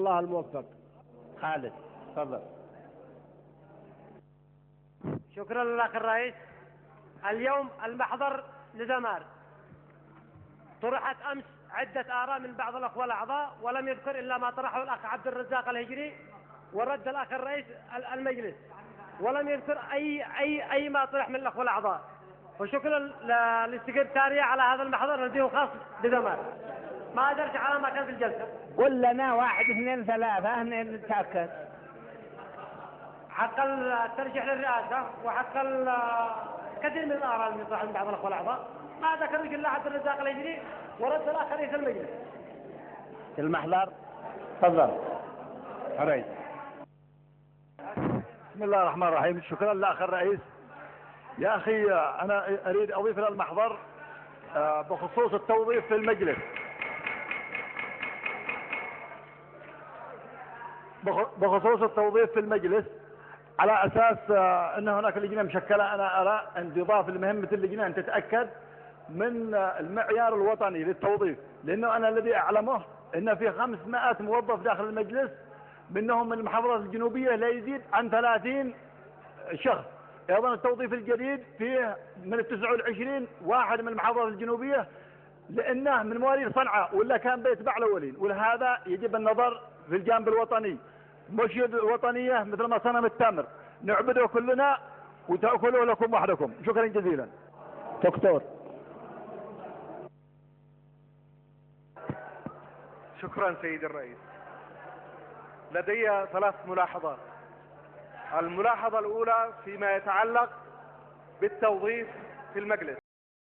الله الموفق. خالد تفضل. شكرا لك الرئيس. اليوم المحضر لدمار. طرحت أمس عدة آراء من بعض الأخوة الأعضاء ولم يذكر إلا ما طرحه الأخ عبد الرزاق الهجري ورد الأخ الرئيس المجلس، ولم يذكر أي ما طرح من الأخوة الأعضاء. وشكرا للسكرتارية على هذا المحضر الذي هو خاص بدمار. ما أقدرش على ما كان في الجلسة. قل لنا 1 2 3 نتأكد. حق الترشيح للرئاسة وحق كثير من الآراء اللي طرح من بعض الأخوة الأعضاء ما ذكر إلا عبد الرزاق الهجري ورد الأخ رئيس المجلس. المحضر تفضل. رئيس. بسم الله الرحمن الرحيم. شكرا لأخ الرئيس. يا أخي أنا أريد أضيف إلى المحضر بخصوص التوظيف في المجلس. بخصوص التوظيف في المجلس على أساس أن هناك لجنة مشكلة. أنا أرى أن يضاف لمهمة اللجنة أن تتأكد من المعيار الوطني للتوظيف، لأنه أنا الذي أعلمه أن في 500 موظف داخل المجلس، منهم من المحافظات الجنوبية لا يزيد عن 30 شخص. أيضا التوظيف الجديد فيه من 29 واحد من المحافظات الجنوبية، لأنه من مواليد صنعاء ولا كان بيتبع الأولين. ولهذا يجب النظر في الجانب الوطني، مش الوطنية مثل ما صنم التمر نعبده كلنا وتأكلوا لكم وحدكم. شكرا جزيلا. دكتور. شكرا سيد الرئيس. لدي 3 ملاحظات. الملاحظة الأولى فيما يتعلق بالتوظيف في المجلس.